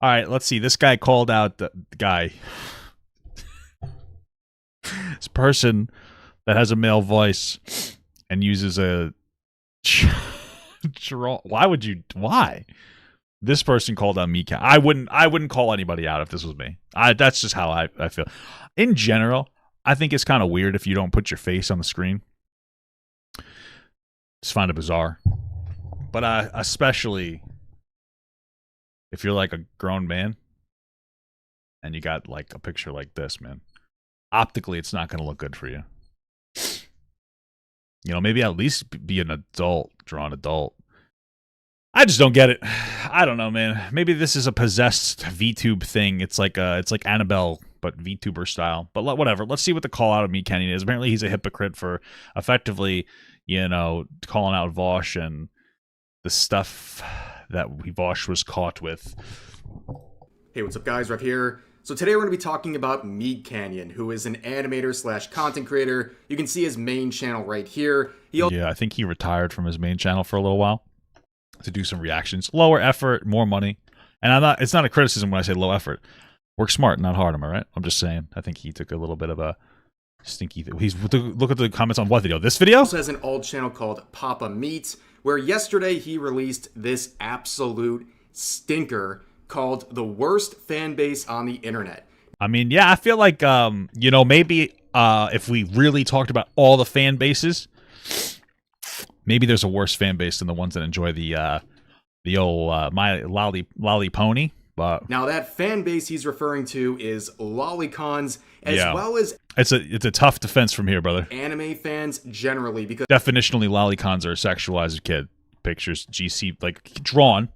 All right, let's see. This guy called out the guy. This person that has a male voice and uses a why would you? Why? This person called out me. I wouldn't call anybody out if this was me. That's just how I feel. In general, I think it's kind of weird if you don't put your face on the screen. Just find it bizarre. But especially if you're like a grown man and you got like a picture like this, man. Optically, it's not going to look good for you. You know, maybe at least be an adult, draw an adult. I just don't get it. I don't know, man. Maybe this is a possessed VTube thing. It's like Annabelle, but VTuber style. But whatever. Let's see what the call out of MeatsCanyon is. Apparently, he's a hypocrite for effectively, calling out Vowsh and the stuff that Vowsh was caught with. Hey, what's up, guys? Rev here. So today we're going to be talking about MeatsCanyon, who is an animator / content creator. You can see his main channel right here. Yeah, I think he retired from his main channel for a little while to do some reactions. Lower effort, more money. And it's not a criticism when I say low effort. Work smart, not hard, am I right? I'm just saying. I think he took a little bit of a stinky thing. Look at the comments on what video? This video? He also has an old channel called Papa Meats, where yesterday he released this absolute stinker called The Worst Fan Base on the Internet. I mean, yeah, I feel like, maybe if we really talked about all the fan bases, maybe there's a worse fan base than the ones that enjoy the old My Lolly Pony. But now that fan base he's referring to is lolicons, as well as it's a tough defense from here, brother. Anime fans generally, because definitionally lolicons are sexualized kid pictures, GC like drawn.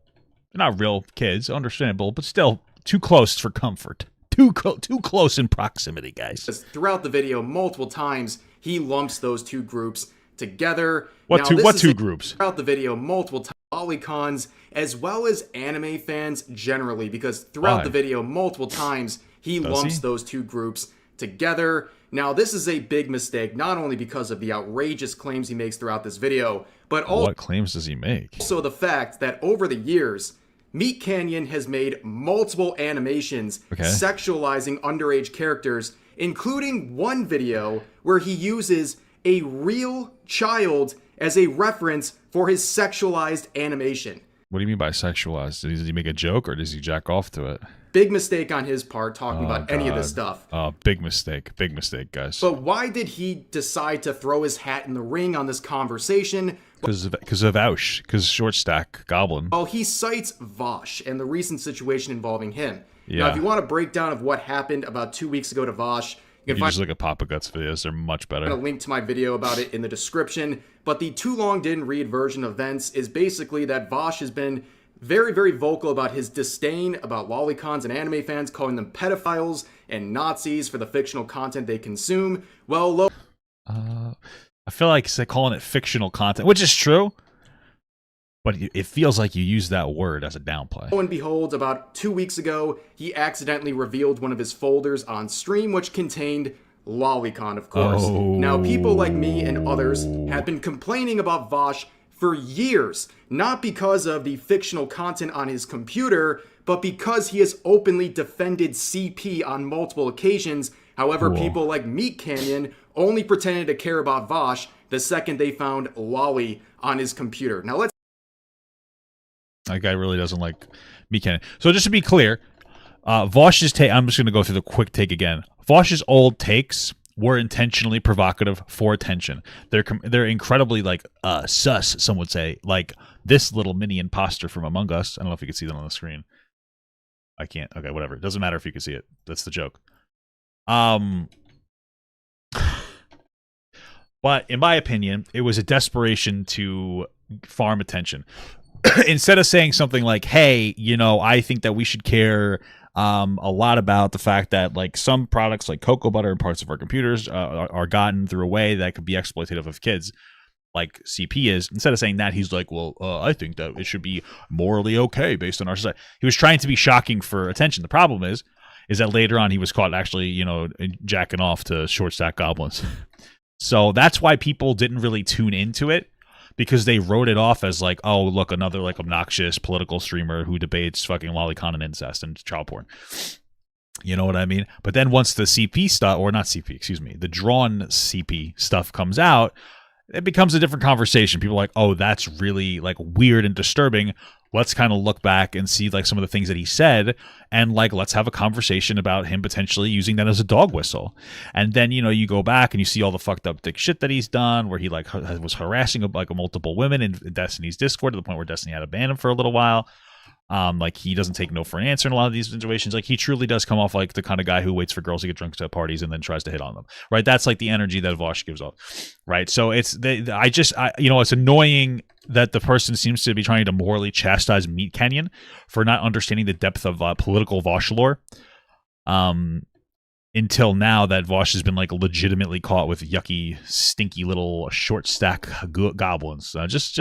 They're not real kids, understandable, but still too close for comfort. Too close in proximity, guys. Throughout the video, multiple times, he lumps those two groups together. What two groups? Throughout the video, multiple times, lolicons, as well as anime fans generally, because throughout the video, multiple times, he lumps those two groups together. Now, this is a big mistake, not only because of the outrageous claims he makes throughout this video, but also what claims does he make? Also the fact that over the years, MeatsCanyon has made multiple animations sexualizing underage characters, including one video where he uses a real child as a reference for his sexualized animation. What do you mean by sexualized? Does he make a joke or does he jack off to it? Big mistake on his part talking about any of this stuff. Big mistake, guys. But why did he decide to throw his hat in the ring on this conversation? Because of Vowsh, because short stack goblin. Well, he cites Vowsh and the recent situation involving him. Now, if you want a breakdown of what happened about 2 weeks ago to Vowsh, you can just look at Papa Guts videos. They're much better. I'm going to link to my video about it in the description. But the too long didn't read version of events is basically that Vowsh has been very, very vocal about his disdain about lolicons and anime fans, calling them pedophiles and Nazis for the fictional content they consume. Well, I feel like they're calling it fictional content, which is true. But it feels like you use that word as a downplay. Lo and behold, about 2 weeks ago, he accidentally revealed one of his folders on stream, which contained lolicon, of course. Now, people like me and others have been complaining about Vowsh for years, not because of the fictional content on his computer, but because he has openly defended CP on multiple occasions. However, people like MeatsCanyon only pretended to care about Vowsh the second they found lolly on his computer. Now, that guy really doesn't like MeatsCanyon. So just to be clear, Vaush's take, I'm just going to go through the quick take again. Vaush's old takes were intentionally provocative for attention. They're incredibly like sus, some would say, like this little mini imposter from Among Us. I don't know if you can see that on the screen. I can't. Okay, whatever. It doesn't matter if you can see it. That's the joke. But in my opinion, it was a desperation to farm attention. Instead of saying something like, hey, I think that we should care a lot about the fact that like some products like cocoa butter and parts of our computers are gotten through a way that could be exploitative of kids, like CP is. Instead of saying that, he's like, well, I think that it should be morally okay based on our society. He was trying to be shocking for attention. The problem is that later on he was caught actually, jacking off to short stack goblins. So that's why people didn't really tune into it. because they wrote it off as like, oh, look, another like obnoxious political streamer who debates fucking lolicon and incest and child porn. You know what I mean? But then once the CP stuff, or not CP, excuse me, the drawn CP stuff comes out, it becomes a different conversation. People are like, oh, that's really like weird and disturbing. Let's kind of look back and see like some of the things that he said, and like let's have a conversation about him potentially using that as a dog whistle. And then, you know, you go back and you see all the fucked up dick shit that he's done, where he like was harassing like multiple women in Destiny's Discord to the point where Destiny had to ban him for a little while. Like he doesn't take no for an answer in a lot of these situations. Like he truly does come off like the kind of guy who waits for girls to get drunk at parties and then tries to hit on them, right? That's like the energy that Vowsh gives off, right? So it's you know, it's annoying that the person seems to be trying to morally chastise MeatsCanyon for not understanding the depth of political Vowsh lore. Until now that Vowsh has been like legitimately caught with yucky, stinky little short stack goblins. Just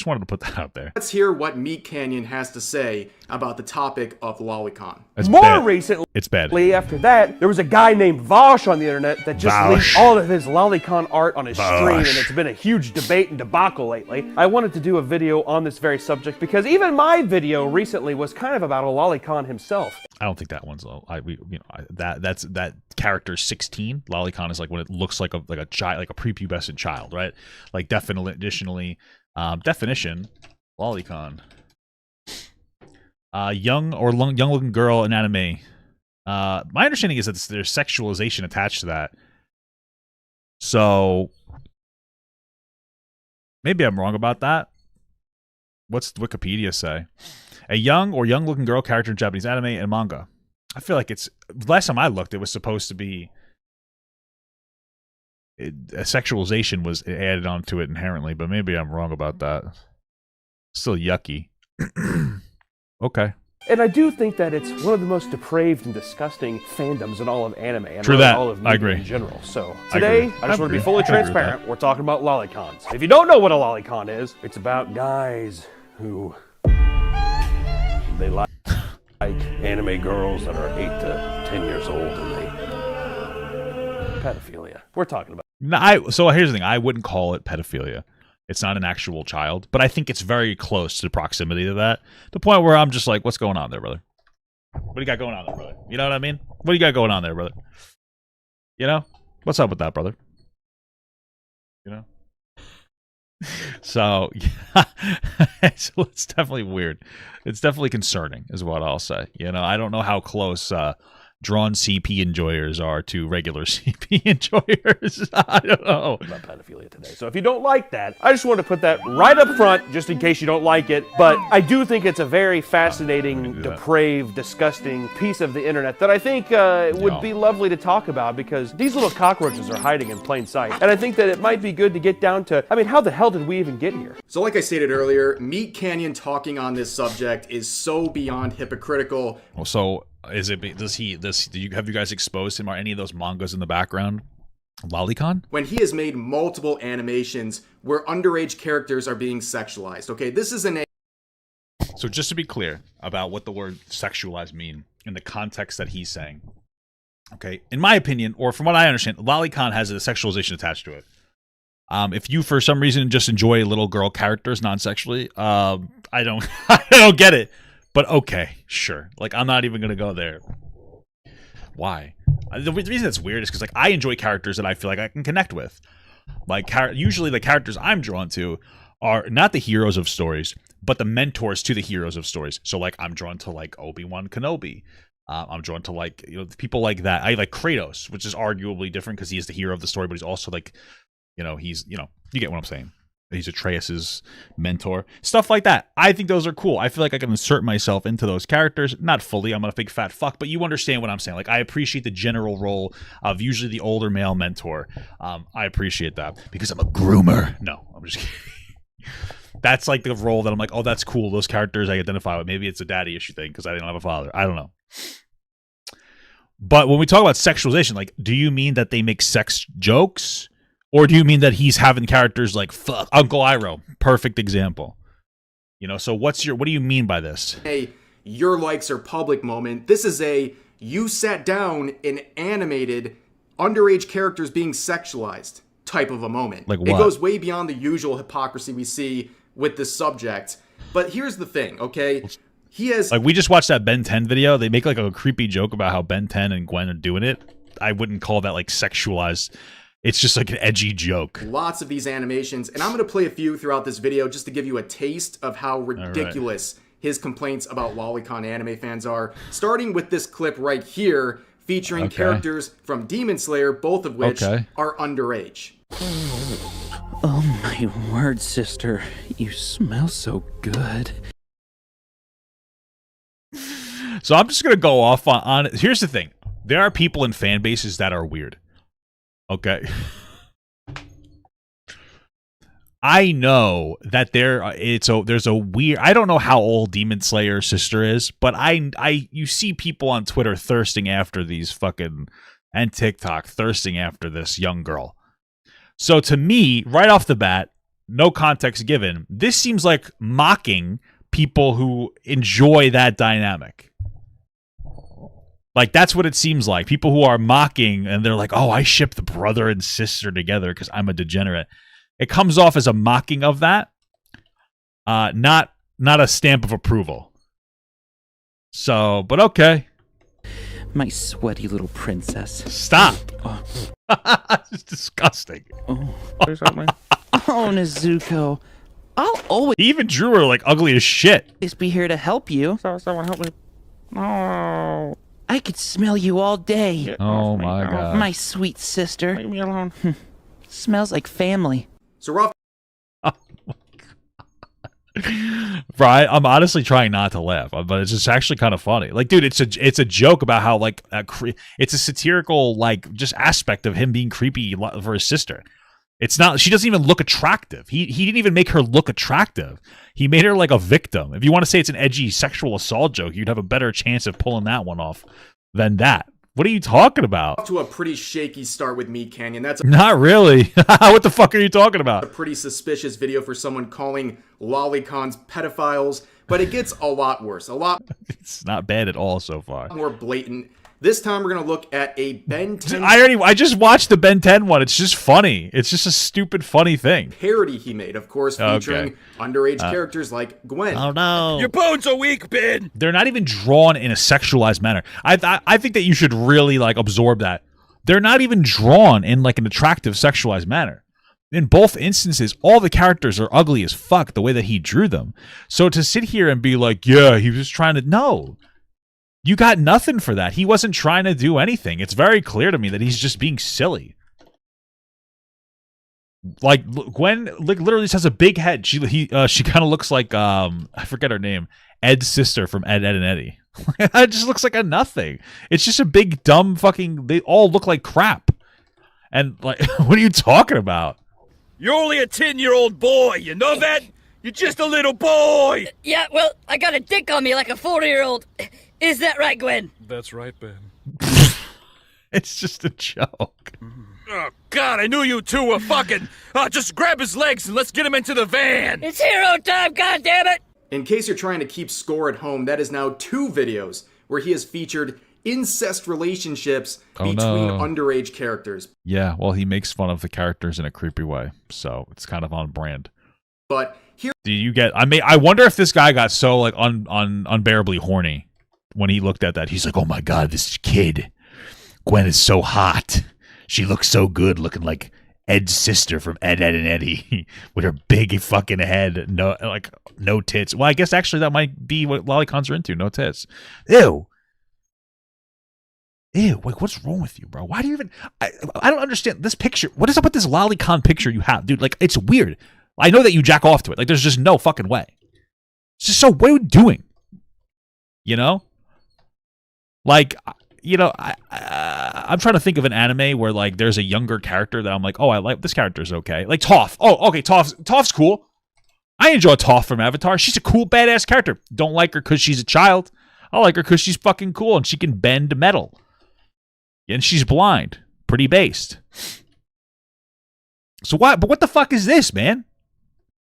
wanted to put that out there. Let's hear what MeatsCanyon has to say about the topic of lolicon. More recently, it's bad. After that, there was a guy named Vowsh on the internet that just leaked all of his lolicon art on his stream, and it's been a huge debate and debacle lately. I wanted to do a video on this very subject because even my video recently was kind of about a lolicon himself. I don't think that one's that character 16. Lolicon is like when it looks like a child, like a prepubescent child, right? Like definition, lolicon. Young looking girl in anime. My understanding is that there's sexualization attached to that. So maybe I'm wrong about that. What's Wikipedia say? A young looking girl character in Japanese anime and manga. I feel like it's, last time I looked, it was supposed to be a sexualization was added onto it inherently, but maybe I'm wrong about that. Still yucky. Okay. And I do think that it's one of the most depraved and disgusting fandoms in all of anime and True that. all of I media agree. in general. So today, I just want to be fully I agree with transparent. We're talking about lolicons. If you don't know what a lolicon is, it's about guys who they like anime girls that are 8 to 10 years old and they pedophilia. We're talking about. No, so here's the thing. I wouldn't call it pedophilia. It's not an actual child, but I think it's very close to the proximity to that. The point where I'm just like, what's going on there, brother? What do you got going on there, brother? You know what I mean? What do you got going on there, brother? You know? What's up with that, brother? You know? So, yeah. So it's definitely weird. It's definitely concerning, is what I'll say. You know, I don't know how close drawn CP enjoyers are to regular CP enjoyers. I don't know. About pedophilia today. So if you don't like that, I just want to put that right up front, just in case you don't like it. But I do think it's a very fascinating, depraved, disgusting piece of the internet that I think would be lovely to talk about because these little cockroaches are hiding in plain sight. And I think that it might be good to get down to, I mean, how the hell did we even get here? So like I stated earlier, MeatsCanyon talking on this subject is so beyond hypocritical. Well, so have you guys exposed him or any of those mangas in the background? Lolicon? When he has made multiple animations where underage characters are being sexualized. Okay, this is So just to be clear about what the word sexualized mean in the context that he's saying. Okay, in my opinion, or from what I understand, Lolicon has a sexualization attached to it. If you for some reason just enjoy little girl characters non-sexually, I don't I don't get it. But okay, sure. Like, I'm not even going to go there. Why? The reason that's weird is because, like, I enjoy characters that I feel like I can connect with. Like, usually the characters I'm drawn to are not the heroes of stories, but the mentors to the heroes of stories. So, like, I'm drawn to, like, Obi-Wan Kenobi. I'm drawn to, like, you know, people like that. I like Kratos, which is arguably different because he is the hero of the story, but he's also, like, you know, you get what I'm saying. He's Atreus's mentor. Stuff like that. I think those are cool. I feel like I can insert myself into those characters. Not fully. I'm not a big fat fuck, but you understand what I'm saying. Like, I appreciate the general role of usually the older male mentor. I appreciate that because I'm a groomer. No, I'm just kidding. That's like the role that I'm like, oh, that's cool. Those characters I identify with. Maybe it's a daddy issue thing because I don't have a father. I don't know. But when we talk about sexualization, like, do you mean that they make sex jokes? Or do you mean that he's having characters like fuck Uncle Iroh? Perfect example. You know, so what do you mean by this? A your likes are public moment. This is a you sat down and animated underage characters being sexualized. type of a moment. Like what? It goes way beyond the usual hypocrisy we see with this subject. But here's the thing, okay? He has... Like, we just watched that Ben 10 video. They make, like, a creepy joke about how Ben 10 and Gwen are doing it. I wouldn't call that, like, sexualized. It's just, like, an edgy joke. Lots of these animations. And I'm going to play a few throughout this video just to give you a taste of how ridiculous his complaints about lolicon anime fans are. Starting with this clip right here, featuring characters from Demon Slayer, both of which are underage. Oh, my word, sister. You smell so good. So I'm just going to go off on it. Here's the thing. There are people in fan bases that are weird. Okay. I know that there's a weird... I don't know how old Demon Slayer's sister is, but you see people on Twitter thirsting after these fucking... and TikTok thirsting after this young girl. So to me, right off the bat, no context given, this seems like mocking people who enjoy that dynamic. Like, that's what it seems like. People who are mocking, and they're like, oh, I ship the brother and sister together because I'm a degenerate. It comes off as a mocking of that, not a stamp of approval. So, but okay. My sweaty little princess. Stop. It's disgusting. Oh, Nezuko. I'll always He even drew her like ugly as shit. be here to help you. Someone help me. No. I could smell you all day. Get Oh off me. my god. My sweet sister. Leave me alone. Smells like family. So Ruff Right, I'm honestly trying not to laugh, but it's just actually kind of funny. Like, dude, it's a joke about how like it's a satirical like just aspect of him being creepy for his sister. It's not. She doesn't even look attractive. He didn't even make her look attractive. He made her like a victim. If you want to say it's an edgy sexual assault joke, you'd have a better chance of pulling that one off than that. What are you talking about? to a pretty shaky start with MeatsCanyon. That's Not really. What the fuck are you talking about? a pretty suspicious video for someone calling lolicons pedophiles, but it gets a lot worse, a lot It's not bad at all so far. more blatant. This time we're going to look at a Ben 10 I just watched the Ben 10 one. It's just funny. It's just a stupid, funny thing. parody he made, of course, featuring underage characters like Gwen. Oh no. Your bones are weak, Ben. They're not even drawn in a sexualized manner. I think that you should really like absorb that. They're not even drawn in like an attractive sexualized manner. In both instances, all the characters are ugly as fuck the way that he drew them. So to sit here and be like, yeah, he was trying to... No. You got nothing for that. He wasn't trying to do anything. It's very clear to me that he's just being silly. Like, Gwen like, literally just has a big head. She kind of looks like, I forget her name, Ed's sister from Ed, Ed, and Eddie. It just looks like a nothing. It's just a big, dumb fucking... They all look like crap. And, like, what are you talking about? You're only a 10-year-old boy, you know that? You're just a little boy. Yeah, well, I got a dick on me like a 40-year-old. Is that right, Gwen? That's right, Ben. It's just a joke. Oh, God, I knew you two were fucking. Just grab his legs and let's get him into the van. It's hero time, goddammit! In case you're trying to keep score at home, that is now 2 videos where he has featured incest relationships between underage characters. Yeah, well, he makes fun of the characters in a creepy way, so it's kind of on brand. But here Do you get... I wonder if this guy got so, like, unbearably horny when he looked at that. He's like, oh my god, this kid. Gwen is so hot. She looks so good looking like Ed's sister from Ed, Ed, and Eddie with her big fucking head. No tits. Well, I guess actually that might be what lolicons are into. No tits. Ew. Like, what's wrong with you, bro? Why do you even... I don't understand this picture. What is up with this lolicon picture you have? Dude, like, it's weird. I know that you jack off to it. Like, there's just no fucking way. It's just so... What are you doing? You know? Like, you know, I'm trying to think of an anime where, like, there's a younger character that I'm like, oh, I like... This character's okay. Like, Toph. Oh, okay, Toph's cool. I enjoy Toph from Avatar. She's a cool, badass character. Don't like her because she's a child. I like her because she's fucking cool and she can bend metal. And she's blind. Pretty based. So what? But what the fuck is this, man?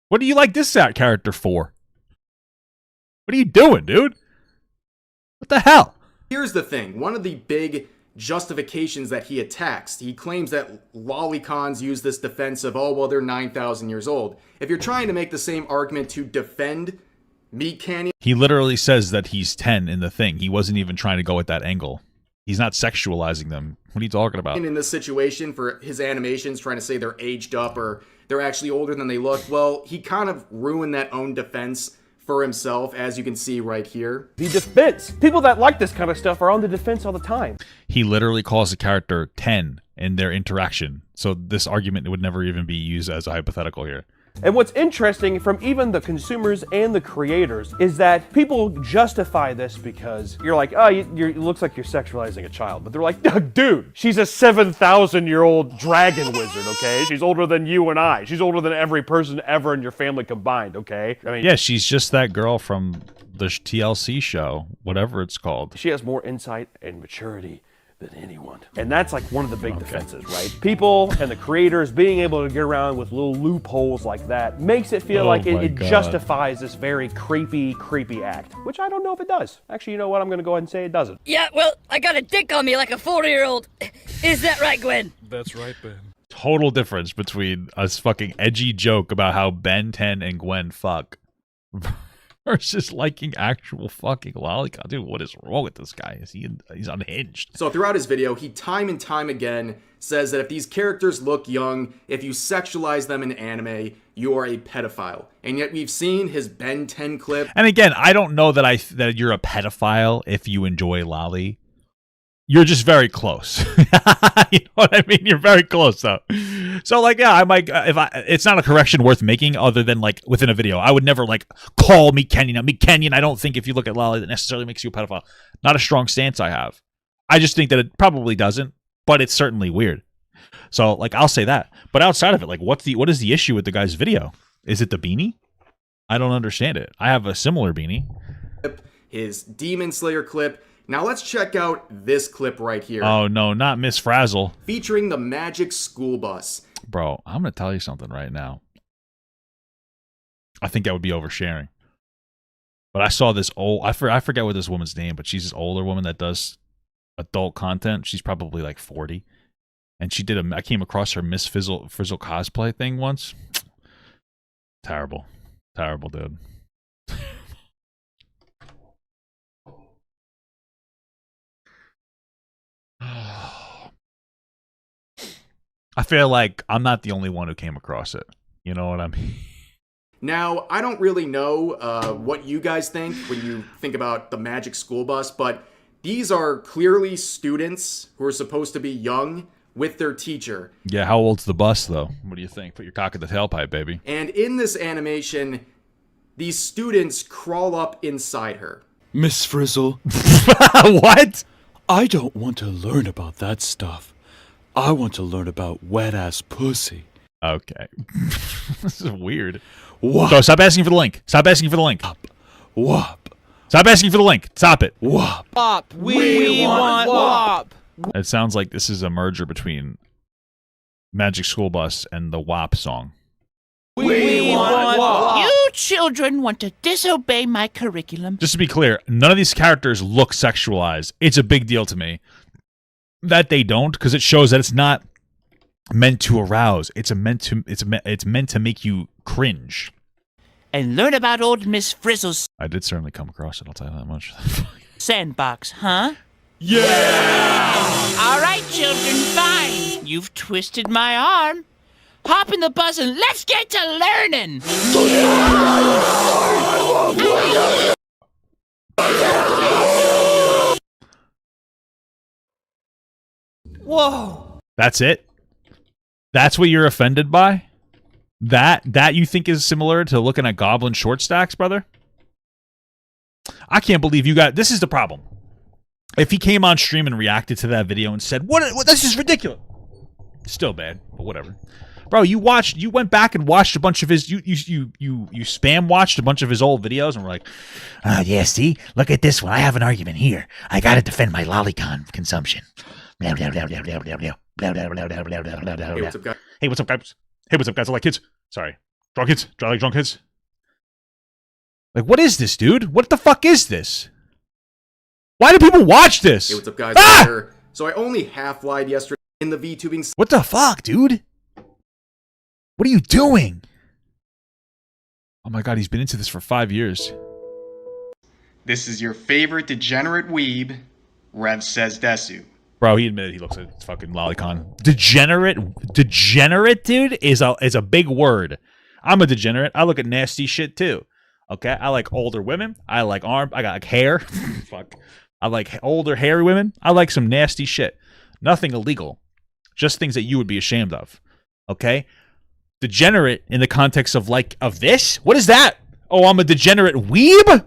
What do you like this character for? What are you doing, dude? What the hell? Here's the thing. One of the big justifications that he attacks. He claims that lolicons use this defense of, oh, well, they're 9,000 years old. If you're trying to make the same argument to defend MeatsCanyon, he literally says that he's 10 in the thing. He wasn't even trying to go at that angle. He's not sexualizing them. What are you talking about? in this situation for his animations, trying to say they're aged up or they're actually older than they look, well, he kind of ruined that own defense for himself, as you can see right here. The defense. People that like this kind of stuff are on the defense all the time. He literally calls the character 10 in their interaction. So this argument would never even be used as a hypothetical here. And what's interesting from even the consumers and the creators is that people justify this because you're like, oh, it looks like you're sexualizing a child. But they're like, dude, she's a 7,000-year-old dragon wizard, okay? She's older than you and I. She's older than every person ever in your family combined, okay? I mean, Yeah, she's just that girl from the TLC show, whatever it's called. she has more insight and maturity than anyone. And that's like one of the big defenses, right? People and the creators being able to get around with little loopholes like that makes it feel like it justifies this very creepy act, which I don't know if it does. Actually, you know what? I'm going to go ahead and say it doesn't. Yeah, well, I got a dick on me like a 40-year-old. Is that right, Gwen? That's right, Ben. Total difference between a fucking edgy joke about how Ben 10 and Gwen fuck versus liking actual fucking lolicon. Dude, what is wrong with this guy? He's unhinged. So throughout his video, he time and time again says that if these characters look young, if you sexualize them in anime, you are a pedophile. And yet we've seen his Ben 10 clip. And again, I don't know that that you're a pedophile if you enjoy lolly. You're just very close. You know what I mean? You're very close, though. So, like, yeah, I might. It's not a correction worth making, other than like within a video. I would never like call MeatsCanyon. Now, MeatsCanyon, I don't think if you look at lolly that necessarily makes you a pedophile. Not a strong stance I have. I just think that it probably doesn't, but it's certainly weird. So, like, I'll say that. But outside of it, like, what is the issue with the guy's video? Is it the beanie? I don't understand it. I have a similar beanie. His Demon Slayer clip. Now let's check out this clip right here. Oh, no, not Miss Frazzle. Featuring the Magic School Bus. Bro, I'm going to tell you something right now. I think that would be oversharing. But I saw this I forget what this woman's name, but she's this older woman that does adult content. She's probably like 40. And I came across her Miss Frizzle cosplay thing once. Terrible. Terrible, dude. I feel like I'm not the only one who came across it. You know what I mean? Now, I don't really know what you guys think when you think about the Magic School Bus, but these are clearly students who are supposed to be young with their teacher. Yeah, how old's the bus, though? What do you think? Put your cock in the tailpipe, baby. And in this animation, these students crawl up inside her. Miss Frizzle, What? I don't want to learn about that stuff. I want to learn about wet-ass pussy. Okay. This is weird. Wop, So stop asking for the link. Stop asking for the link. wop, Stop asking for the link. Stop it. wop. Wop. We want wop. It sounds like this is a merger between Magic School Bus and the WAP song. We want wop. You children want to disobey my curriculum. Just to be clear, none of these characters look sexualized. It's a big deal to me that they don't, because it shows that it's not meant to arouse. It's meant to make you cringe. And learn about old Miss Frizzle's I did certainly come across it, I'll tell you that much. sandbox, huh? Yeah! All right, children, fine. You've twisted my arm. Hop in the bus and let's get to learning. Whoa. That's it? That's what you're offended by? That you think is similar to looking at Goblin short stacks, brother? I can't believe you got... This is the problem. If he came on stream and reacted to that video and said, what this is ridiculous. Still bad, but whatever. Bro, you went back and watched a bunch of his... You spam watched a bunch of his old videos and were like, Oh, yeah, see? Look at this one. I have an argument here. I gotta defend my lolicon consumption. Blah, blah, blah, blah, blah, blah, blah, blah, blah, blah, blah, blah, blah, blah, Hey, what's up, guys? hey, what's up, guys? Hey, what's up, guys? I like kids. Sorry. Drunk kids. I like drunk kids. Like, what is this, dude? What the fuck is this? Why do people watch this? Hey, what's up, guys? Ah! We're So I only half lied yesterday in the VTubing. What the fuck, dude? What are you doing? Oh my god, he's been into this for 5 years. This is your favorite degenerate weeb, Rev says desu. Bro, he admitted he looks at fucking lolicon. Degenerate, dude, is a big word. I'm a degenerate. I look at nasty shit too. Okay, I like older women. I like I got like hair. Fuck. I like older hairy women. I like some nasty shit. Nothing illegal. Just things that you would be ashamed of. Okay? Degenerate in the context of this? What is that? Oh, I'm a degenerate weeb?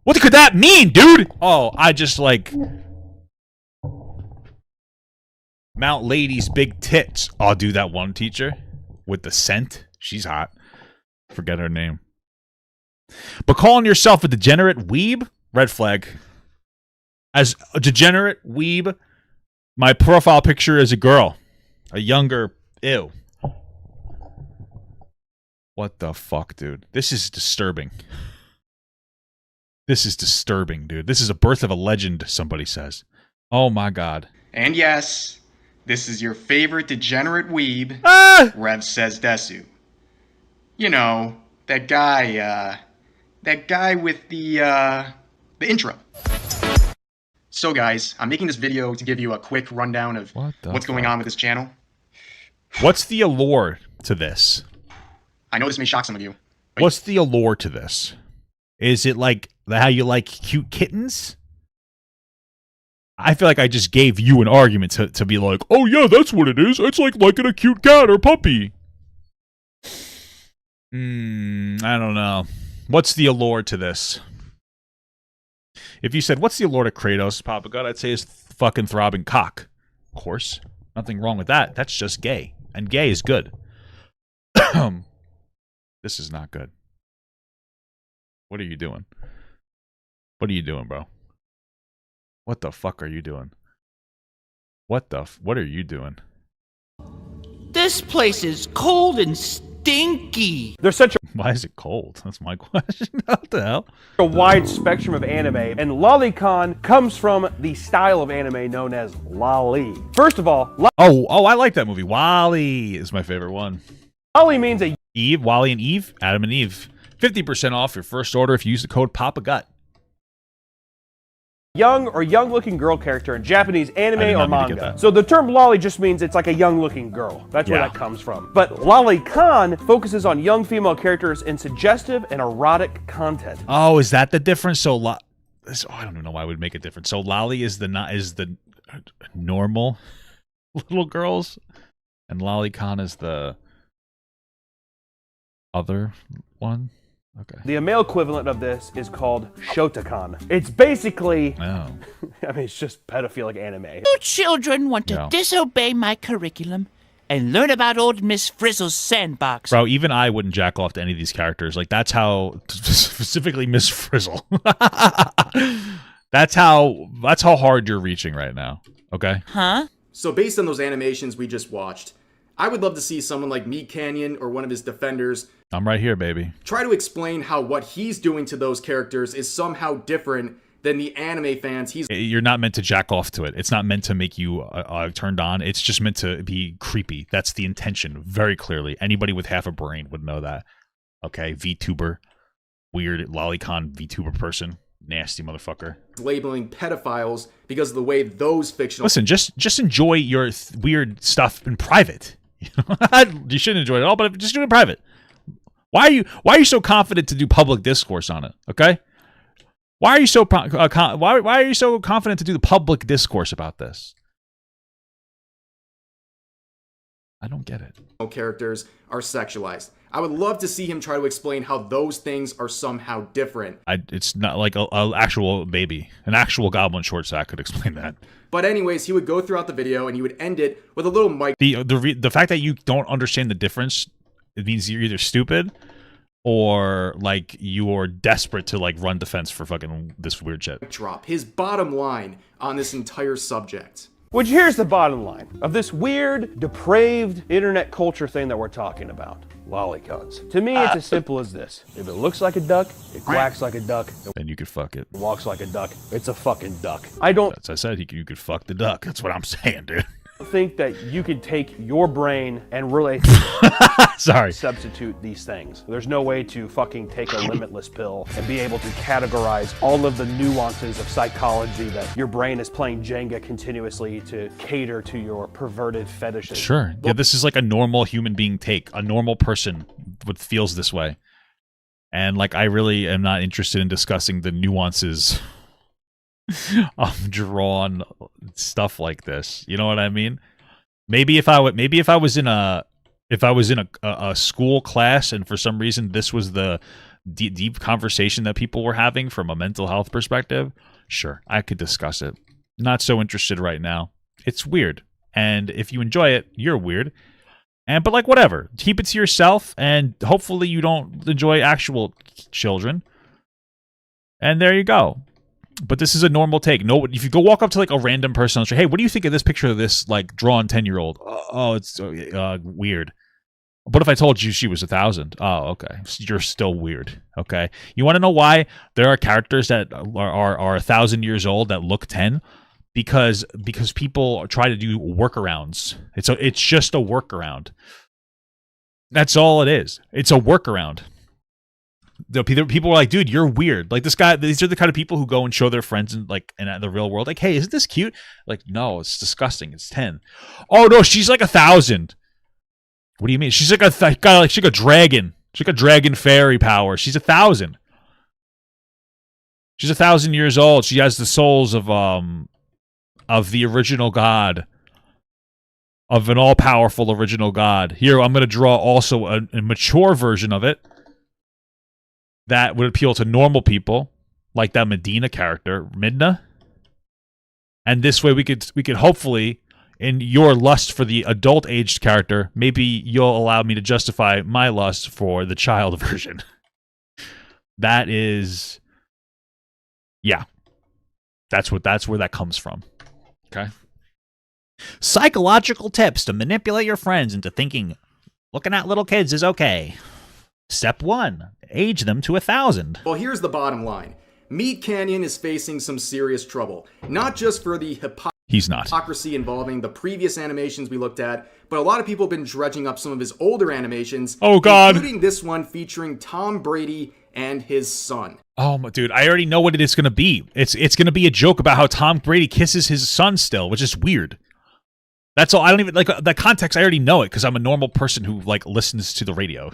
What could that mean, dude? Oh, I just like Mount Lady's big tits. I'll do that one teacher with the scent. She's hot. Forget her name. But calling yourself a degenerate weeb? Red flag. As a degenerate weeb, my profile picture is a girl. A younger, ew. What the fuck, dude? This is disturbing. This is disturbing, dude. This is a birth of a legend, somebody says. Oh my god. And yes, this is your favorite degenerate weeb, Rev says desu. You know, that guy with the intro. So guys, I'm making this video to give you a quick rundown of what's going on with this channel. What's the allure to this? I know this may shock some of you. What's the allure to this? Is it like how you like cute kittens? I feel like I just gave you an argument to be like, oh yeah, that's what it is. It's like liking a cute cat or puppy. I don't know. What's the allure to this? If you said, what's the allure to Kratos, Papa God, I'd say it's fucking throbbing cock. Of course. Nothing wrong with that. That's just gay. And gay is good. This is not good. What are you doing? What are you doing, bro? What the fuck are you doing? What are you doing? This place is cold and stinky. There's such Why is it cold? That's my question. What the hell? a wide spectrum of anime, and lolicon comes from the style of anime known as lolly. First of all, Oh, I like that movie. Wally is my favorite one. lolly means a Eve, Wally and Eve, Adam and Eve. 50% off your first order if you use the code PAPAGUT. young or young-looking girl character in Japanese I anime did or not mean to get manga. that. So the term lolly just means it's like a young-looking girl. That's where Yeah. that comes from. But lolicon focuses on young female characters in suggestive and erotic content. Oh, is that the difference? So, I don't even know why I would make a difference. So, lolly is the normal little girls, and lolicon is the other one. Okay. The male equivalent of this is called shotacon. It's basically, Oh. I mean, it's just pedophilic anime. You children want to No. disobey my curriculum and learn about old Miss Frizzle's sandbox. Bro, even I wouldn't jack off to any of these characters. Like, that's how, specifically Miss Frizzle. That's how hard you're reaching right now. Okay? Huh? So based on those animations we just watched, I would love to see someone like MeatsCanyon or one of his defenders I'm right here, baby. try to explain how what he's doing to those characters is somehow different than the anime fans he's You're not meant to jack off to it. It's not meant to make you turned on. It's just meant to be creepy. That's the intention, very clearly. Anybody with half a brain would know that. Okay, VTuber, weird lolicon VTuber person, nasty motherfucker. labeling pedophiles because of the way those fictional Listen, just enjoy your weird stuff in private. You shouldn't enjoy it at all, but just do it in private. Why are you so confident to do public discourse on it? Okay, why are you so why are you so confident to do the public discourse about this? I don't get it. characters are sexualized. I would love to see him try to explain how those things are somehow different. It's not like a actual baby, an actual goblin short sack could explain that. But anyways, he would go throughout the video and he would end it with a little mic The fact that you don't understand the difference, it means you're either stupid or like you're desperate to like run defense for fucking this weird shit. drop. His bottom line on this entire subject. Which here's the bottom line of this weird, depraved internet culture thing that we're talking about. Lolicons. To me, it's as simple as this. If it looks like a duck, it quacks like a duck, Then you could fuck it. it walks like a duck, it's a fucking duck. I don't As I said, you could fuck the duck. That's what I'm saying, dude. think that you could take your brain and really Sorry. substitute these things. There's no way to fucking take a limitless pill and be able to categorize all of the nuances of psychology that your brain is playing Jenga continuously to cater to your perverted fetishes. Sure. Yeah, this is like a normal human being take. A normal person would feels this way. And like I really am not interested in discussing the nuances of drawn stuff like this. You know what I mean? Maybe if I was in a school class and for some reason this was the deep conversation that people were having from a mental health perspective, sure, I could discuss it. Not so interested right now. It's weird. And if you enjoy it, you're weird. But like whatever. Keep it to yourself and hopefully you don't enjoy actual children. And there you go. But this is a normal take. No, if you go walk up to like a random person and say, "Hey, what do you think of this picture of this like drawn 10-year-old?" Oh, it's weird. What if I told you she was 1,000? Oh, okay. You're still weird. Okay. You want to know why there are characters that are 1,000 years old that look 10? Because people try to do workarounds. It's just a workaround. That's all it is. It's a workaround. The people were like, dude, you're weird. Like this guy, these are the kind of people who go and show their friends in the real world, like, hey, isn't this cute? Like, no, it's disgusting. It's 10. Oh no, she's like 1,000. What do you mean? She's like she's like a dragon. She's like a dragon fairy power. She's 1,000. She's 1,000 years old. She has the souls of the original god, of an all-powerful original god. Here, I'm going to draw also a mature version of it that would appeal to normal people, like that Medina character, Midna. And this way we could hopefully, in your lust for the adult-aged character, maybe you'll allow me to justify my lust for the child version. That is... yeah. That's where that comes from. Okay? Psychological tips to manipulate your friends into thinking looking at little kids is okay. Step 1. Age them to 1,000. Well, here's the bottom line. MeatsCanyon is facing some serious trouble. Not just for the hypocrisy involving the previous animations we looked at, but a lot of people have been dredging up some of his older animations. Oh, God. Including this one featuring Tom Brady and his son. Oh, my dude, I already know what it is going to be. It's going to be a joke about how Tom Brady kisses his son still, which is weird. That's all. I don't even like the context. I already know it because I'm a normal person who like listens to the radio.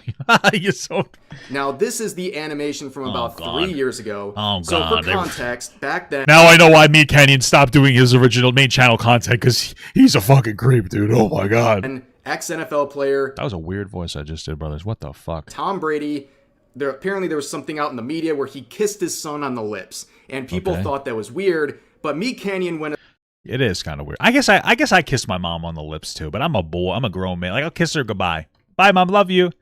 Now, this is the animation from about 3 years ago. Oh, so God. for context, back then... Now I know why MeatsCanyon stopped doing his original main channel content because he's a fucking creep, dude. Oh, my God. An ex-NFL player... That was a weird voice I just did, brothers. What the fuck? Tom Brady... Apparently there was something out in the media where he kissed his son on the lips, and people thought that was weird, but MeatsCanyon went... It is kind of weird. I guess I kissed my mom on the lips too, but I'm a boy. I'm a grown man. Like I'll kiss her goodbye. Bye, mom. Love you.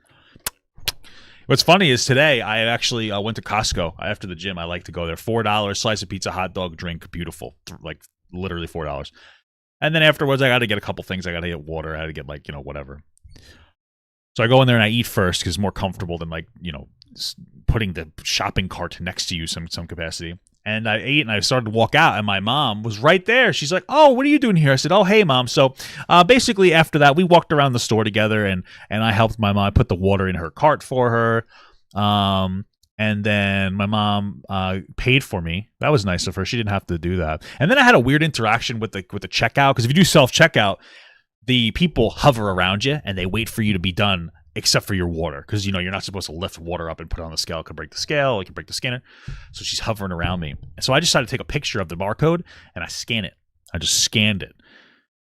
What's funny is today I actually went to Costco after the gym. I like to go there. $4 slice of pizza, hot dog, drink, beautiful. Like literally $4. And then afterwards, I got to get a couple things. I got to get water. I had to get like whatever. So I go in there and I eat first because it's more comfortable than like putting the shopping cart next to you some capacity. And I ate and I started to walk out and my mom was right there. She's like, "Oh, what are you doing here?" I said, "Oh, hey, Mom." So basically after that, we walked around the store together and I helped my mom. I put the water in her cart for her. And then my mom paid for me. That was nice of her. She didn't have to do that. And then I had a weird interaction with the checkout because if you do self-checkout, the people hover around you and they wait for you to be done except for your water because you're not supposed to lift water up and put it on the scale. It could break the scale, it could break the scanner. So she's hovering around me. And so I just decided to take a picture of the barcode and I scan it. I just scanned it.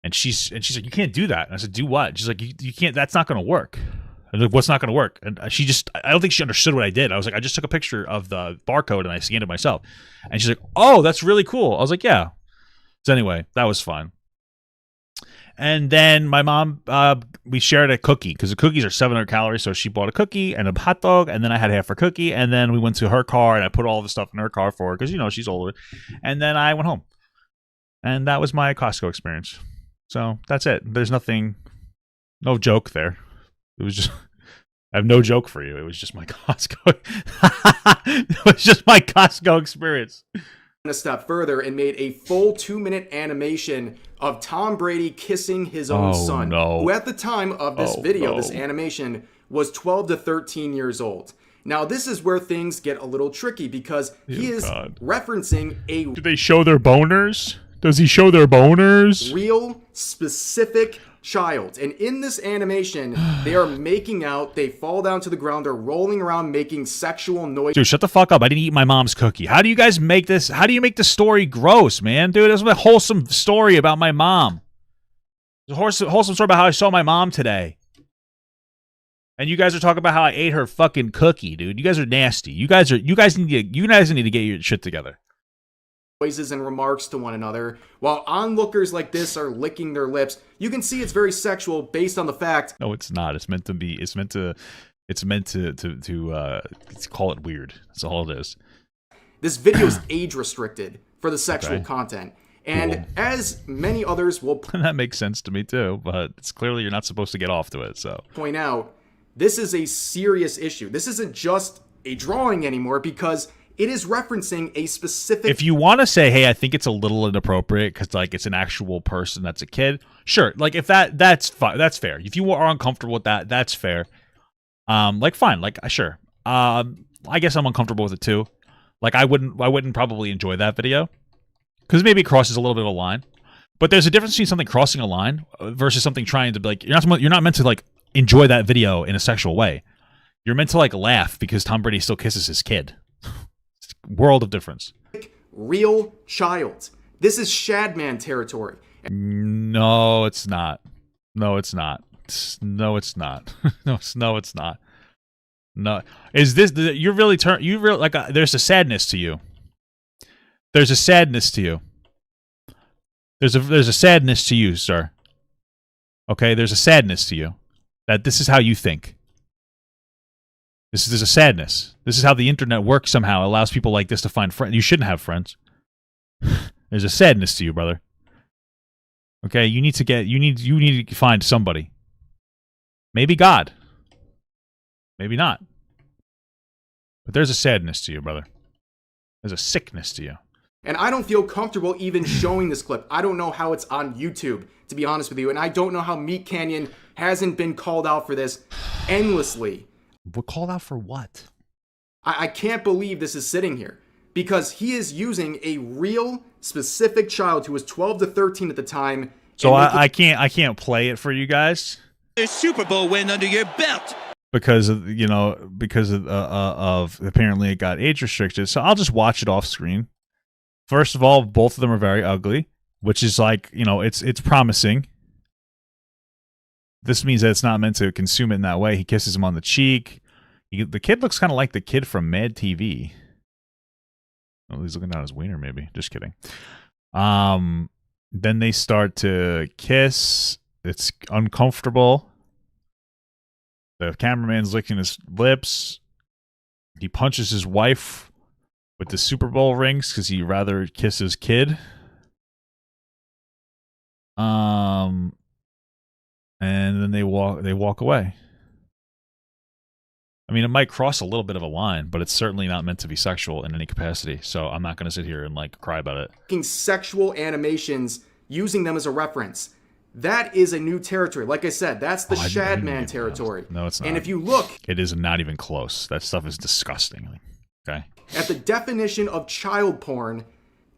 And she's like, "You can't do that." And I said, "Do what?" She's like, you can't, that's not going to work. I was like, "What's not going to work?" And I don't think she understood what I did. I was like, "I just took a picture of the barcode and I scanned it myself." And she's like, "Oh, that's really cool." I was like, "Yeah." So anyway, that was fun. And then my mom, we shared a cookie because the cookies are 700 calories. So she bought a cookie and a hot dog, and then I had half her cookie. And then we went to her car, and I put all the stuff in her car for her because she's older. And then I went home. And that was my Costco experience. So that's it. There's nothing, no joke there. It was just, I have no joke for you. It was just my Costco. It was just my Costco experience. A step further and made a full 2-minute animation of Tom Brady kissing his own son, who at the time of this video, this animation, was 12 to 13 years old. Now, this is where things get a little tricky because he is referencing a... Do they show their boners? Does he show their boners? Real, specific child. And in this animation, they are making out, they fall down to the ground, they're rolling around making sexual noise. Dude, shut the fuck up. I didn't eat my mom's cookie. How do you guys make this? How do you make the story gross, man? Dude, this was a wholesome story about my mom. It's a wholesome story about how I saw my mom today. And you guys are talking about how I ate her fucking cookie, dude. You guys are nasty. You guys need to get your shit together. Noises and remarks to one another, while onlookers like this are licking their lips. You can see it's very sexual based on the fact. No, it's not. It's meant to be. It's meant to call it weird. That's all it is. This video is age restricted for the sexual content. And as many others will that makes sense to me too, but it's clearly you're not supposed to get off to it, so. Point out, this is a serious issue. This isn't just a drawing anymore because it is referencing a specific... If you want to say, hey, I think it's a little inappropriate because, like, it's an actual person that's a kid, sure. Like, if that's fine. That's fair. If you are uncomfortable with that, that's fair. Like, fine. Like, sure. I guess I'm uncomfortable with it, too. Like, I wouldn't probably enjoy that video because maybe it crosses a little bit of a line. But there's a difference between something crossing a line versus something trying to, like, you're not meant to, like, enjoy that video in a sexual way. You're meant to, like, laugh because Tom Brady still kisses his kid. World of difference. Real child. This is Shadman territory. No, it's not. No, it's not. No, it's not. No, it's not. No, is this? You're really like there's a sadness to you. There's a sadness to you. There's a sadness to you, sir. Okay, there's a sadness to you that this is how you think. There's a sadness. This is how the internet works somehow. It allows people like this to find friends. You shouldn't have friends. There's a sadness to you, brother. Okay, you need to find somebody. Maybe God. Maybe not. But there's a sadness to you, brother. There's a sickness to you. And I don't feel comfortable even showing this clip. I don't know how it's on YouTube, to be honest with you. And I don't know how MeatsCanyon hasn't been called out for this endlessly. But called out for what? I can't believe this is sitting here because he is using a real specific child who was 12 to 13 at the time. So I can't play it for you guys. A Super Bowl win under your belt. Because of apparently it got age restricted. So I'll just watch it off screen. First of all, both of them are very ugly, which is like, it's promising. This means that it's not meant to consume it in that way. He kisses him on the cheek. The kid looks kind of like the kid from Mad TV. Oh, he's looking down his wiener, maybe. Just kidding. Then they start to kiss. It's uncomfortable. The cameraman's licking his lips. He punches his wife with the Super Bowl rings because he'd rather kiss his kid. And then they walk away. I mean, it might cross a little bit of a line, but it's certainly not meant to be sexual in any capacity. So I'm not going to sit here and like cry about it. Making sexual animations, using them as a reference. That is a new territory. Like I said, that's the Shadman territory. No, it's not. And if you look... It is not even close. That stuff is disgusting. Okay? At the definition of child porn,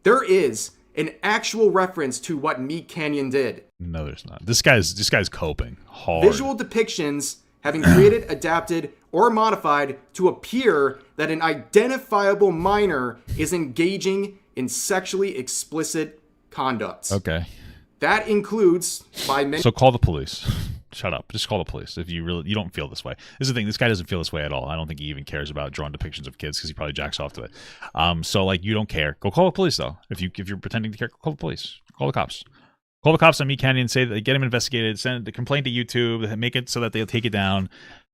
there is an actual reference to what MeatsCanyon did. No, there's not. This guy's coping hard. Visual depictions having created, adapted, or modified to appear that an identifiable minor is engaging in sexually explicit conduct. Okay. That includes by many. So call the police. Shut up. Just call the police if you don't feel this way. This is the thing. This guy doesn't feel this way at all. I don't think he even cares about drawing depictions of kids because he probably jacks off to it. So like you don't care. Go call the police though. If you're pretending to care, call the police. Call the cops. Call the cops on MeatsCanyon and say that get him investigated. Send the complaint to YouTube. Make it so that they'll take it down.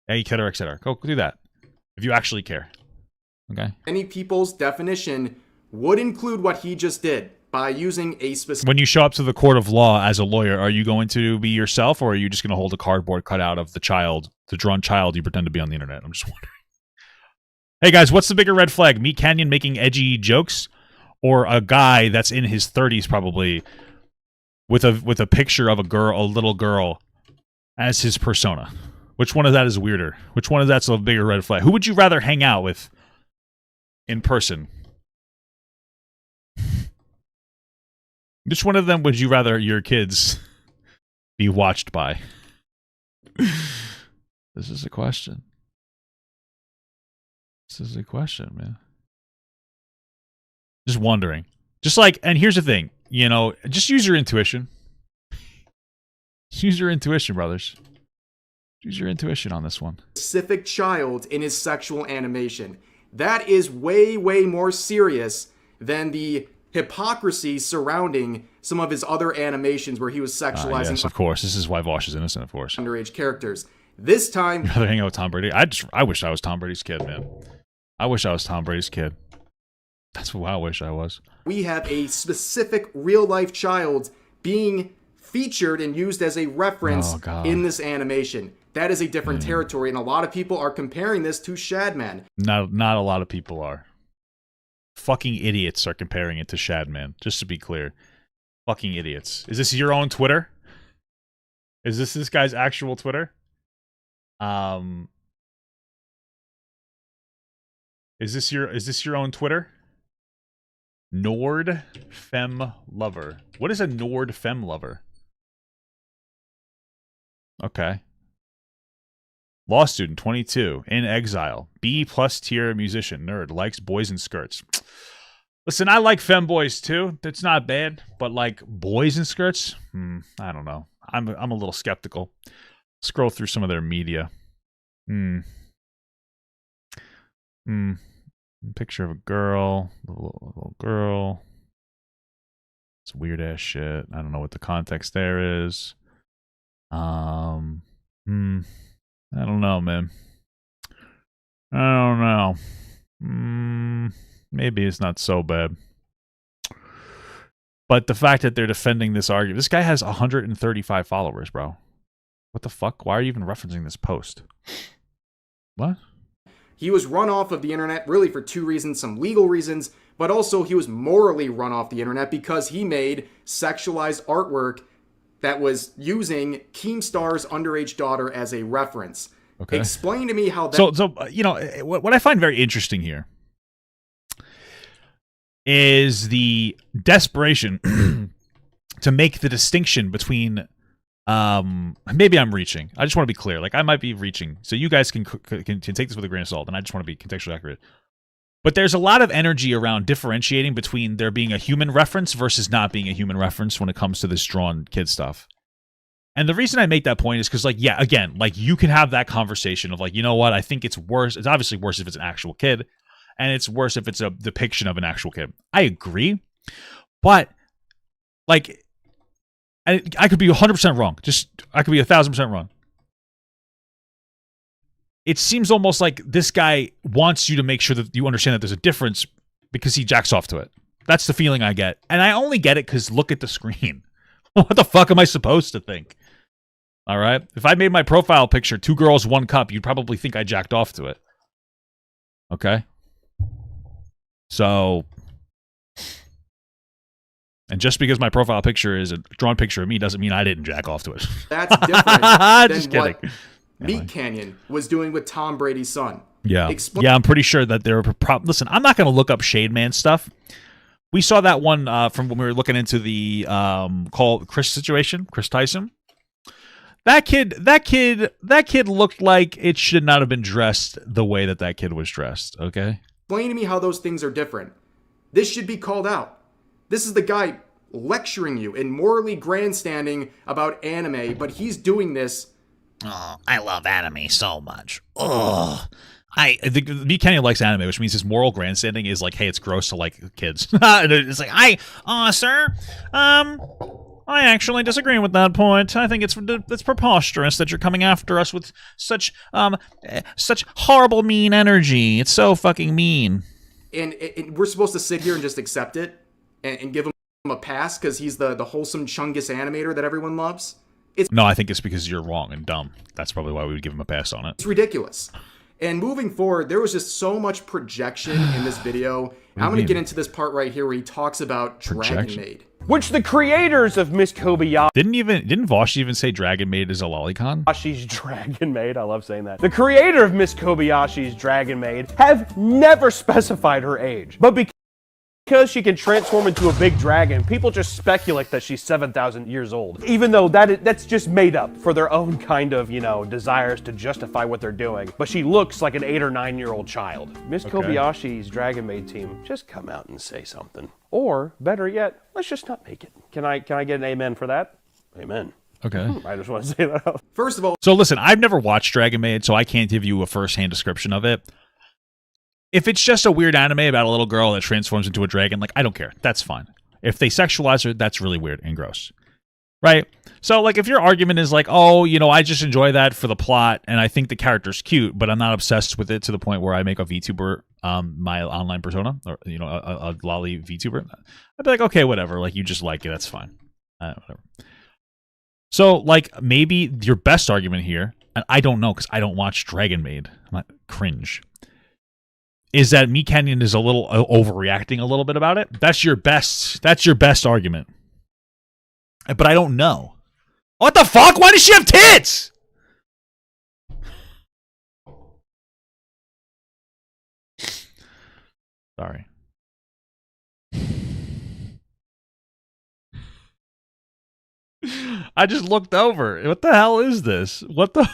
Et cetera, et cetera. Go do that if you actually care. Okay. Many people's definition would include what he just did by using a specific... When you show up to the court of law as a lawyer, are you going to be yourself, or are you just going to hold a cardboard cutout of the drawn child you pretend to be on the internet? I'm just wondering. Hey guys, what's the bigger red flag? MeatsCanyon making edgy jokes, or a guy that's in his 30s probably with a picture of a little girl as his persona? Which one of that is weirder? Which one of that's a bigger red flag? Who would you rather hang out with in person? Which one of them would you rather your kids be watched by? This is a question. This is a question, man. Just wondering. Just like, and here's the thing, you know, just use your intuition. Just use your intuition, brothers. Use your intuition on this one. Specific child in his sexual animation. That is way, way more serious than the hypocrisy surrounding some of his other animations where he was sexualizing. Yes, of course. This is why Vowsh is innocent, of course. Underage characters. This time, You'd rather hang out with Tom Brady. I wish I was Tom Brady's kid, man. I wish I was Tom Brady's kid. That's what I wish I was. We have a specific real-life child being featured and used as a reference in this animation. That is a different territory, and a lot of people are comparing this to Shadman. Not a lot of people are. Fucking idiots are comparing it to Shadman, just to be clear. Fucking idiots. Is this your own Twitter? Is this guy's actual Twitter? Is this your own Twitter? Nord Fem Lover. What is a Nord Fem Lover? Okay. Law student, 22, in exile, B+ tier musician, nerd, likes boys in skirts. Listen, I like femboys too. That's not bad, but like boys in skirts, I don't know. I'm a little skeptical. Scroll through some of their media. Picture of a girl, little girl. It's weird ass shit. I don't know what the context there is. I don't know, man. I don't know. Maybe it's not so bad. But the fact that they're defending this argument... This guy has 135 followers, bro. What the fuck? Why are you even referencing this post? What? He was run off of the internet really for two reasons, some legal reasons, but also he was morally run off the internet because he made sexualized artwork that was using Keemstar's underage daughter as a reference. Okay. Explain to me how that... So you know, what I find very interesting here is the desperation to make the distinction between... maybe I'm reaching. I just want to be clear. Like, I might be reaching. So you guys can take this with a grain of salt, and I just want to be contextually accurate. But there's a lot of energy around differentiating between there being a human reference versus not being a human reference when it comes to this drawn kid stuff. And the reason I make that point is because, like, yeah, again, like, you can have that conversation of, like, you know what, I think it's worse. It's obviously worse if it's an actual kid, and it's worse if it's a depiction of an actual kid. I agree. But, like, I could be 100% wrong. I could be 1,000% wrong. It seems almost like this guy wants you to make sure that you understand that there's a difference because he jacks off to it. That's the feeling I get. And I only get it because look at the screen. What the fuck am I supposed to think? All right? If I made my profile picture 2 girls, 1 cup, you'd probably think I jacked off to it. Okay? So... And just because my profile picture is a drawn picture of me doesn't mean I didn't jack off to it. That's different than just kidding. What MeatsCanyon was doing with Tom Brady's son. Yeah. Yeah, I'm pretty sure that there were... Listen, I'm not going to look up Shadman stuff. We saw that one from when we were looking into the Chris situation, Chris Tyson. That kid looked like it should not have been dressed the way that kid was dressed, okay? Explain to me how those things are different. This should be called out. This is the guy lecturing you and morally grandstanding about anime, but he's doing this. Oh, I love anime so much. Oh, I think MeatsCanyon likes anime, which means his moral grandstanding is like, hey, it's gross to like kids. It's like, sir, I actually disagree with that point. I think it's preposterous that you're coming after us with such horrible, mean energy. It's so fucking mean. And we're supposed to sit here and just accept it and give him a pass because he's the wholesome Chungus animator that everyone loves. No, I think it's because you're wrong and dumb. That's probably why we would give him a pass on it. It's ridiculous. And moving forward, there was just so much projection in this video. I'm going to get into this part right here where he talks about Dragon Maid. Which the creators of Miss Kobayashi... Didn't Vowsh even say Dragon Maid is a lolicon? Yashi's Dragon Maid, I love saying that. The creator of Miss Kobayashi's Dragon Maid have never specified her age. But because she can transform into a big dragon, people just speculate that she's 7,000 years old. Even though that's just made up for their own kind of, you know, desires to justify what they're doing. But she looks like an 8 or 9-year-old child. Miss Kobayashi's Dragon Maid team, just come out and say something. Or, better yet, let's just not make it. Can I get an amen for that? Amen. Okay. I just want to say that out. First of all... So listen, I've never watched Dragon Maid, so I can't give you a first-hand description of it. If it's just a weird anime about a little girl that transforms into a dragon, like, I don't care. That's fine. If they sexualize her, that's really weird and gross. Right? So, like, if your argument is like, oh, you know, I just enjoy that for the plot, and I think the character's cute, but I'm not obsessed with it to the point where I make a VTuber my online persona, or, you know, a lolly VTuber, I'd be like, okay, whatever. Like, you just like it. That's fine. Whatever. So, like, maybe your best argument here, and I don't know because I don't watch Dragon Maid. I'm not cringe. Is that MeatsCanyon is a little overreacting a little bit about it? That's your best argument. But I don't know. What the fuck? Why does she have tits? Sorry. I just looked over. What the hell is this? What the...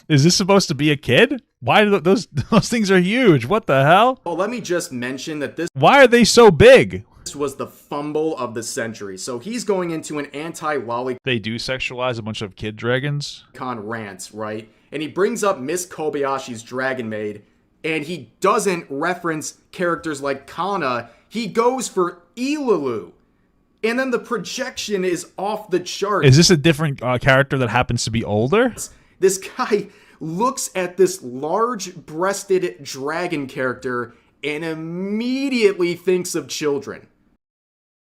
Is this supposed to be a kid? Why do those things are huge? What the hell? Well, let me just mention that this... Why are they so big? This was the fumble of the century. So he's going into an anti-lolicon... They do sexualize a bunch of kid dragons? ...rants, right? And he brings up Miss Kobayashi's Dragon Maid, and he doesn't reference characters like Kana. He goes for Ilalu. And then the projection is off the chart. Is this a different character that happens to be older? This guy looks at this large-breasted dragon character and immediately thinks of children.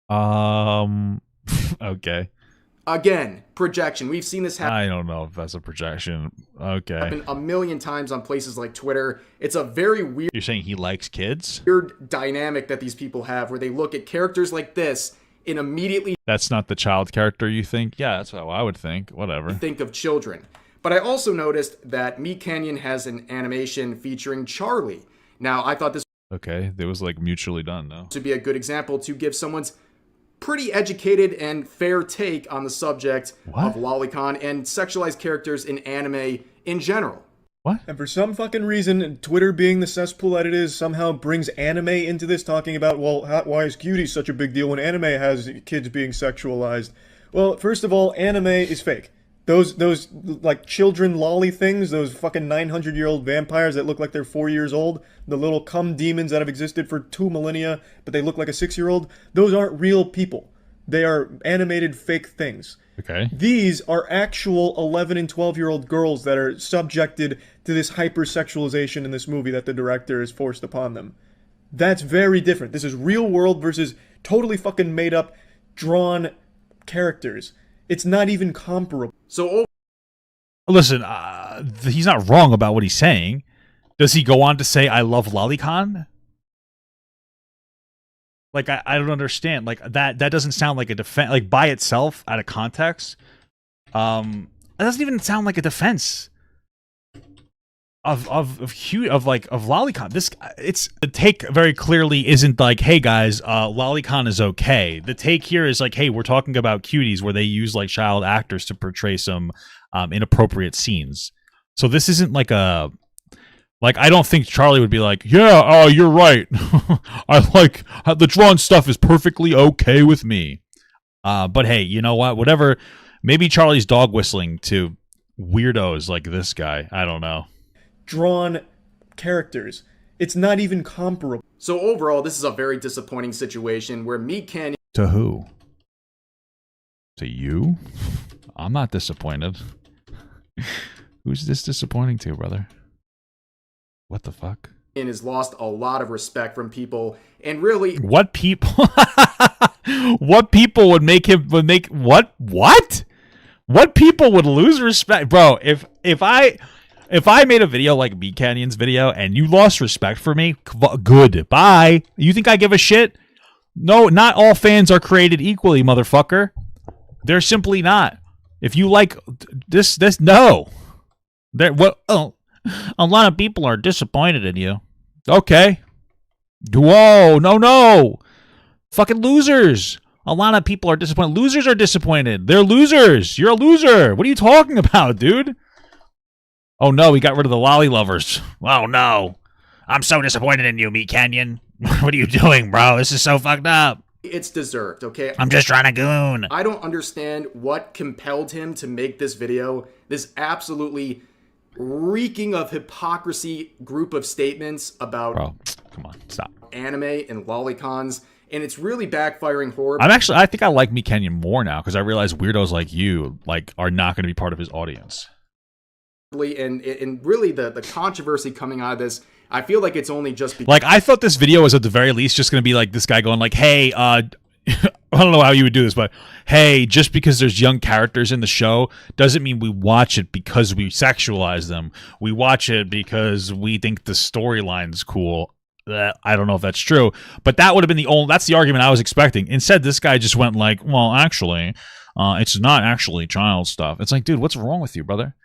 Okay. Again, projection. We've seen this happen. I don't know if that's a projection. Okay. Happen a million times on places like Twitter. It's a very weird... You're saying he likes kids? ...weird dynamic that these people have where they look at characters like this and immediately... That's not the child character you think? Yeah, that's how I would think. Whatever. ...think of children. But I also noticed that MeatsCanyon has an animation featuring Charlie. Now, I thought this... Okay, it was like mutually done, no? ...would be a good example to give someone's pretty educated and fair take on the subject of lolicon and sexualized characters in anime in general. What? And for some fucking reason, Twitter being the cesspool that it is somehow brings anime into this, talking about, well, why is Cuties such a big deal when anime has kids being sexualized? Well, first of all, anime is fake. Those like children lolly things, those fucking 900-year-old vampires that look like they're 4 years old, the little cum demons that have existed for 2 millennia, but they look like a 6-year-old, those aren't real people. They are animated fake things. Okay. These are actual 11 and 12-year-old girls that are subjected to this hypersexualization in this movie that the director has forced upon them. That's very different. This is real world versus totally fucking made up, drawn characters. It's not even comparable. So, listen, he's not wrong about what he's saying. Does he go on to say, I love lolicon? Like, I don't understand. Like, that doesn't sound like a defense. Like, by itself, out of context, it doesn't even sound like a defense of lolicon. It's the take very clearly isn't like, hey guys, lolicon is okay. The take here is like, hey, we're talking about Cuties where they use like child actors to portray some inappropriate scenes. So this isn't like a... Like, I don't think Charlie would be like, yeah, you're right. I like the drawn stuff is perfectly okay with me. But hey, you know what? Whatever. Maybe Charlie's dog whistling to weirdos like this guy. I don't know. Drawn characters. It's not even comparable. So overall, this is a very disappointing situation where MeatsCanyon... To who? To you? I'm not disappointed. Who's this disappointing to, brother? What the fuck? has lost a lot of respect from people, and really, what people what people would make him what people would lose respect, bro? If I made a video like MeatsCanyon's video and you lost respect for me, good, bye. You think I give a shit? No, not all fans are created equally, motherfucker. They're simply not. If you like this no. A lot of people are disappointed in you. Okay. Whoa, no. Fucking losers. A lot of people are disappointed. Losers are disappointed. They're losers. You're a loser. What are you talking about, dude? Oh no, we got rid of the lolly lovers. Oh no. I'm so disappointed in you, MeatsCanyon. What are you doing, bro? This is so fucked up. It's deserved, okay? I'm just trying to goon. I don't understand what compelled him to make this video. This absolutely reeking of hypocrisy group of statements about Bro, come on, stop. Anime and lolicons, and it's really backfiring horribly. I think I like MeatsCanyon more now because I realize weirdos like you are not going to be part of his audience. And really the controversy coming out of this, I feel like it's only just because... Like, I thought this video was at the very least just going to be like this guy going like, hey, I don't know how you would do this, but hey, just because there's young characters in the show doesn't mean we watch it because we sexualize them. We watch it because we think the storyline's cool. I don't know if that's true, but that would have been that's the argument I was expecting. Instead, this guy just went like, well, actually, it's not actually child stuff. It's like, dude, what's wrong with you, brother?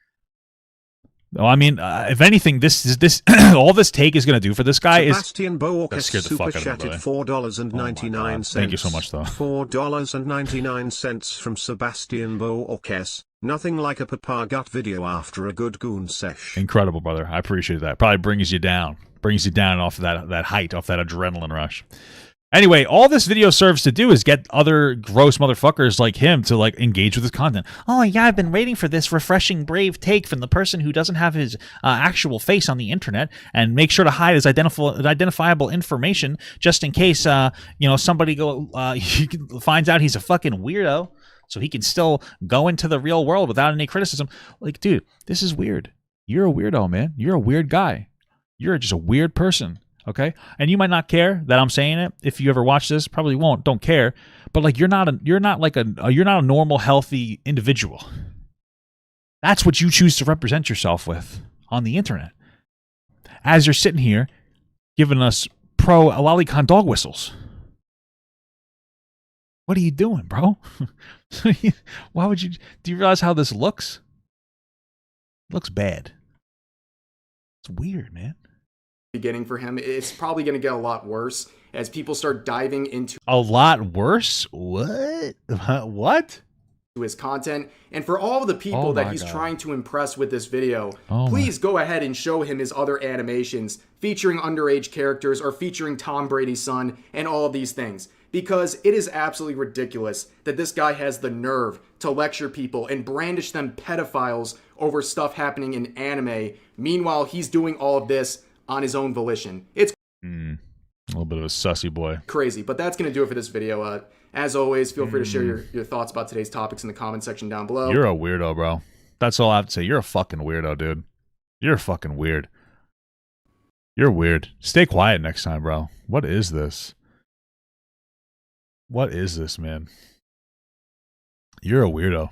No, I mean, if anything, this all this take is going to do for this guy is Sebastian Boorkes scared the fuck out of me, $4.99. Thank you so much, though. $4.99 from Sebastian Boorkes. Nothing like a Papa Gut video after a good goon sesh. Incredible, brother. I appreciate that. Probably brings you down off that height, off that adrenaline rush. Anyway, all this video serves to do is get other gross motherfuckers like him to like engage with his content. Oh yeah, I've been waiting for this refreshing, brave take from the person who doesn't have his actual face on the internet, and make sure to hide his identifiable information just in case somebody finds out he's a fucking weirdo, so he can still go into the real world without any criticism. Like, dude, this is weird. You're a weirdo, man. You're a weird guy. You're just a weird person. Okay, and you might not care that I'm saying it. If you ever watch this, probably won't. Don't care. But like, you're not a normal, healthy individual. That's what you choose to represent yourself with on the internet. As you're sitting here, giving us pro lolicon dog whistles. What are you doing, bro? Why would you? Do you realize how this looks? It looks bad. It's weird, man. Beginning for him, it's probably going to get a lot worse as people start diving into a lot worse. What his content, and for all of the people that he's trying to impress with this video, please go ahead and show him his other animations featuring underage characters or featuring Tom Brady's son and all of these things, because it is absolutely ridiculous that this guy has the nerve to lecture people and brandish them pedophiles over stuff happening in anime. Meanwhile, he's doing all of this on his own volition. It's a little bit of a sussy boy. Crazy, but that's going to do it for this video. As always, feel free to share your thoughts about today's topics in the comment section down below. You're a weirdo, bro. That's all I have to say. You're a fucking weirdo, dude. You're fucking weird. You're weird. Stay quiet next time, bro. What is this? What is this, man? You're a weirdo.